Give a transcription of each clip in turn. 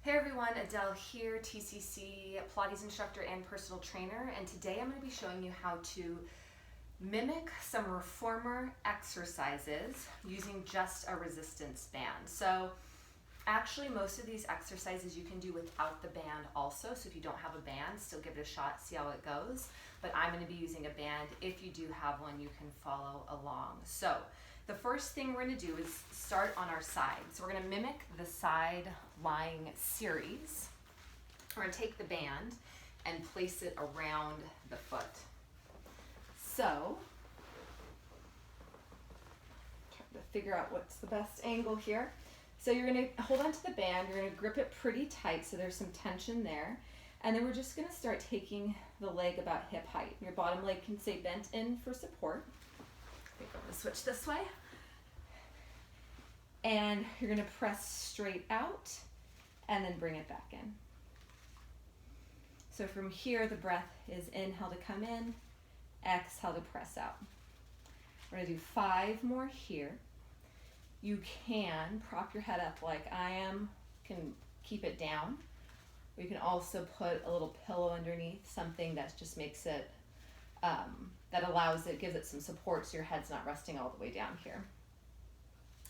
Hey everyone, Adele here, TCC, Pilates instructor and personal trainer, and today I'm going to be showing you how to mimic some reformer exercises using just a resistance band. So actually most of these exercises you can do without the band also, so if you don't have a band, still give it a shot, see how it goes, but I'm going to be using a band. If you do have one, you can follow along. So the first thing we're going to do is start on our side. So we're going to mimic the side lying series. We're going to take the band and place it around the foot. So, trying to figure out what's the best angle here. So you're going to hold on to the band, you're going to grip it pretty tight so there's some tension there. And then we're just going to start taking the leg about hip height. Your bottom leg can stay bent in for support. I think I'm going to switch this way. And you're going to press straight out and then bring it back in. So from here, the breath is inhale to come in, exhale to press out. We're going to do 5 more here. You can prop your head up like I am, can keep it down. Or you can also put a little pillow underneath, something that just makes it, that allows it, gives it some support so your head's not resting all the way down here.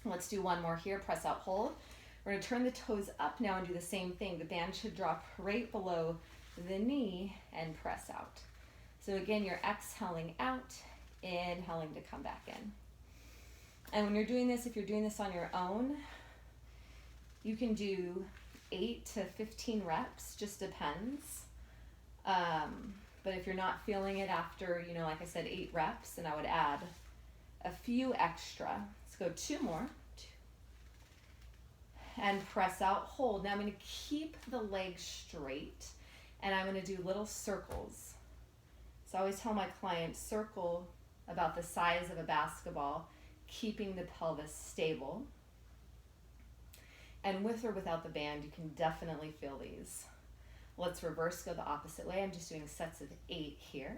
Let's do one more here, press out, hold. We're going to turn the toes up now and do the same thing. The band should drop right below the knee and press out. So again, you're exhaling out, inhaling to come back in. And when you're doing this, if you're doing this on your own, you can do 8 to 15 reps, just depends. But if you're not feeling it after, like I said, 8 reps, then I would add a few extra. Let's go 2 more. And press out, hold. Now I'm going to keep the leg straight and I'm going to do little circles. So I always tell my clients, circle about the size of a basketball, keeping the pelvis stable. And with or without the band, you can definitely feel these. Let's reverse, go the opposite way. I'm just doing sets of 8 here.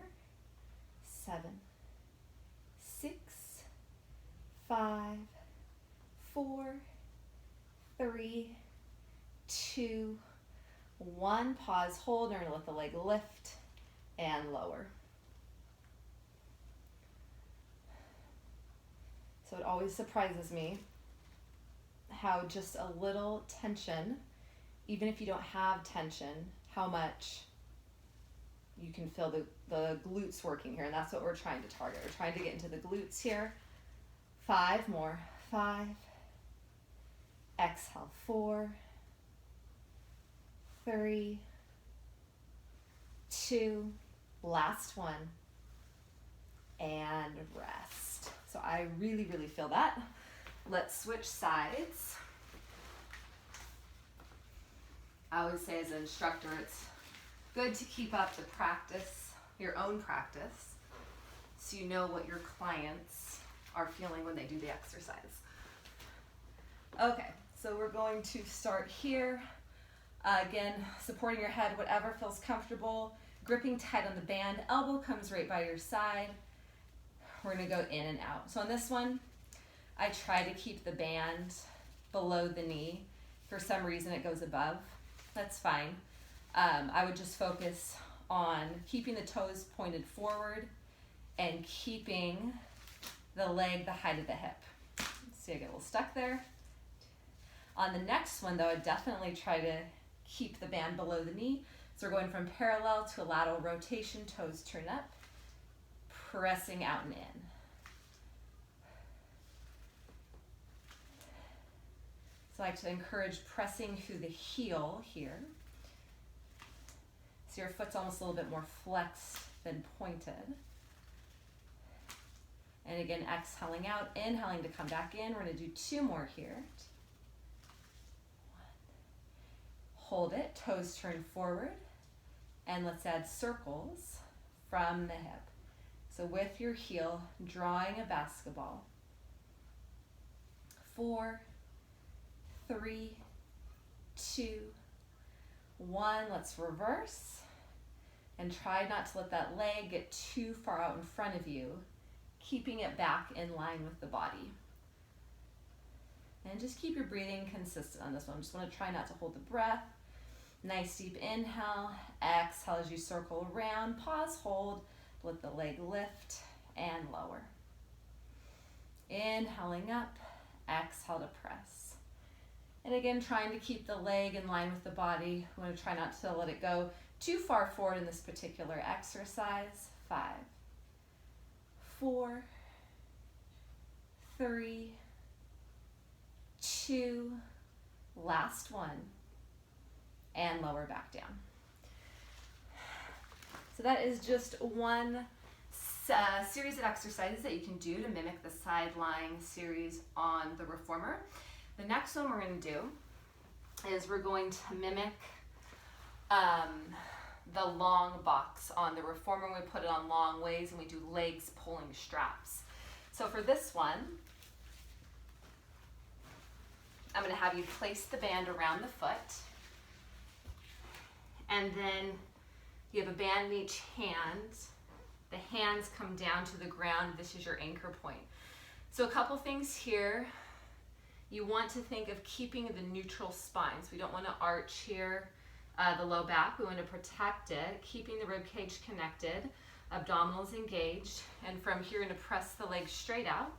7, 6, 5, 4, 3, 2, 1. Pause, hold, and let the leg lift and lower. So it always surprises me how just a little tension, even if you don't have tension, how much you can feel the glutes working here, and that's what we're trying to target. We're trying to get into the glutes here. 5 more. 5. Exhale. 4, 3, 2, last one, and rest. So I really, really feel that. Let's switch sides. I always say as an instructor, it's good to keep up the practice, your own practice, so you know what your clients are feeling when they do the exercise. Okay, so we're going to start here. Again, supporting your head, whatever feels comfortable, gripping tight on the band, elbow comes right by your side. We're going to go in and out. So on this one, I try to keep the band below the knee. For some reason it goes above. That's fine. I would just focus on keeping the toes pointed forward and keeping the leg the height of the hip. See, I get a little stuck there. On the next one though, I definitely try to keep the band below the knee. So we're going from parallel to a lateral rotation, toes turn up, pressing out and in. So I like to encourage pressing through the heel here. So your foot's almost a little bit more flexed than pointed. And again, exhaling out, inhaling to come back in. We're going to do 2 more here. 1. Hold it, toes turn forward. And let's add circles from the hip. So with your heel, drawing a basketball. 4, 3, 2, 1. Let's reverse. And try not to let that leg get too far out in front of you, keeping it back in line with the body. And just keep your breathing consistent on this one. Just want to try not to hold the breath. Nice deep inhale. Exhale as you circle around. Pause, hold. Let the leg lift and lower. Inhaling up. Exhale to press. And again, trying to keep the leg in line with the body. We want to try not to let it go too far forward in this particular exercise. 5, 4, 3, 2, last one, and lower back down. So that is just one series of exercises that you can do to mimic the side lying series on the reformer. The next one we're going to do is we're going to mimic the long box on the reformer. We put it on long ways and we do legs pulling straps. So for this one, I'm going to have you place the band around the foot, and then you have a band in each hand. The hands come down to the ground. This is your anchor point. So a couple things here. You want to think of keeping the neutral spine. So we don't want to arch here, the low back. We want to protect it, keeping the rib cage connected, abdominals engaged, and from here, we're going to press the legs straight out.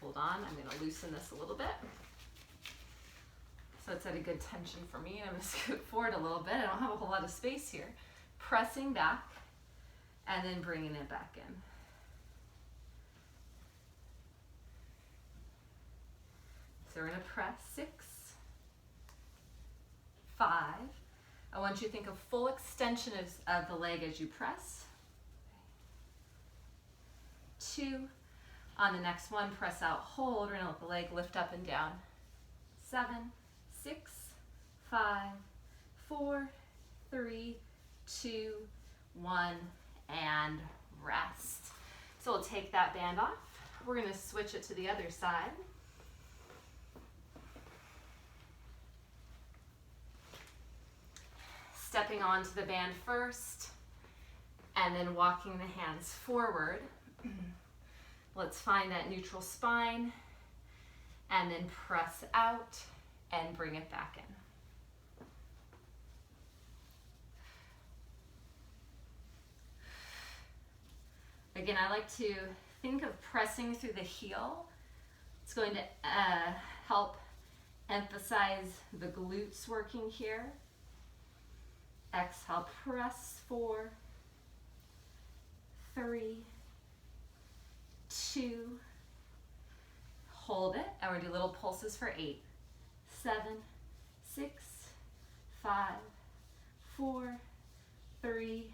Hold on, I'm going to loosen this a little bit. So it's at a good tension for me. I'm going to scoot forward a little bit. I don't have a whole lot of space here. Pressing back and then bringing it back in. So we're going to press 6, 5. I want you to think of full extension of the leg as you press. 2. On the next one, press out, hold. We're going to let the leg lift up and down. 7, 6, 5, 4, 3, 2, 1, and rest. So we'll take that band off. We're going to switch it to the other side. Stepping onto the band first, and then walking the hands forward. Let's find that neutral spine, and then press out and bring it back in. Again, I like to think of pressing through the heel. It's going to help emphasize the glutes working here. Exhale, press 4, 3, 2, hold it, and we're going to do little pulses for 8, 7, 6, 5, 4, 3,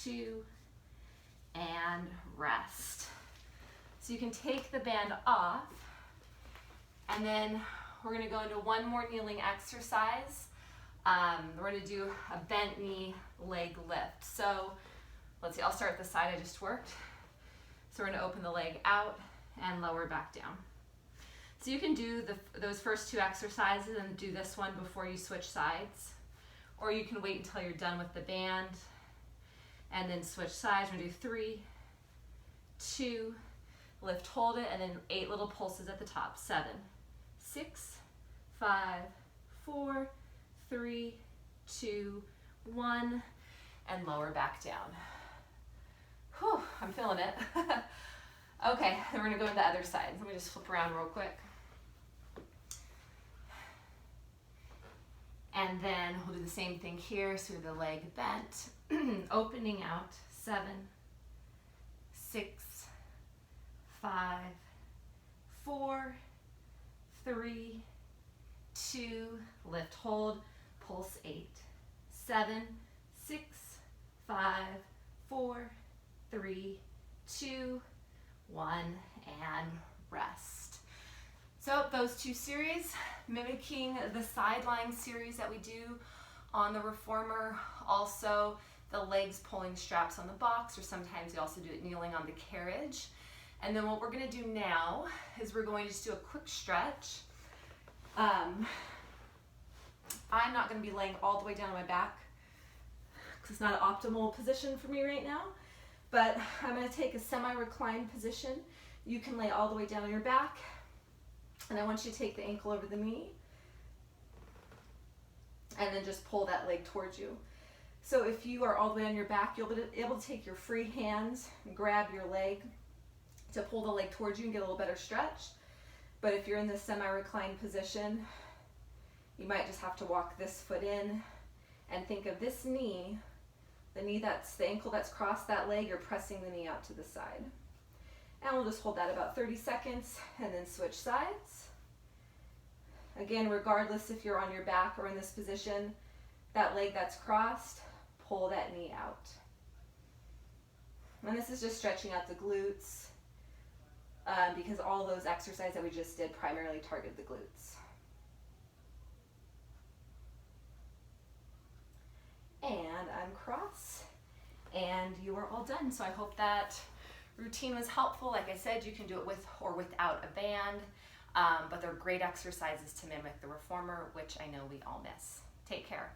2, and rest. So you can take the band off, and then we're going to go into one more kneeling exercise. We're going to do a bent knee leg lift. So let's see, I'll start at the side I just worked. So we're going to open the leg out and lower back down. So you can do those first 2 exercises and do this one before you switch sides. Or you can wait until you're done with the band and then switch sides. We're going to do 3, 2, lift, hold it, and then 8 little pulses at the top. 7, 6, 5, 4, 3, 2, 1, and lower back down. Whew, I'm feeling it. Okay, then we're gonna go to the other side. Let me just flip around real quick. And then we'll do the same thing here. So the leg bent, opening out. 7, 6, 5, 4, 3, 2, lift, hold, pulse 8, 7, 6, 5, 4, 3, 2, 1, and rest. So those 2 series, mimicking the side lying series that we do on the reformer, also the legs pulling straps on the box, or sometimes we also do it kneeling on the carriage. And then what we're going to do now is we're going to just do a quick stretch. I'm not going to be laying all the way down on my back because it's not an optimal position for me right now, but I'm going to take a semi-reclined position. You can lay all the way down on your back, and I want you to take the ankle over the knee, and then just pull that leg towards you. So if you are all the way on your back, you'll be able to take your free hands and grab your leg to pull the leg towards you and get a little better stretch. But if you're in this semi-reclined position, you might just have to walk this foot in and think of this knee, the ankle that's crossed that leg, you're pressing the knee out to the side. And we'll just hold that about 30 seconds and then switch sides. Again, regardless if you're on your back or in this position, that leg that's crossed, pull that knee out. And this is just stretching out the glutes because all those exercises that we just did primarily target the glutes. And uncross, and you are all done. So I hope that routine was helpful. Like I said, you can do it with or without a band, but they're great exercises to mimic the reformer, which I know we all miss. Take care.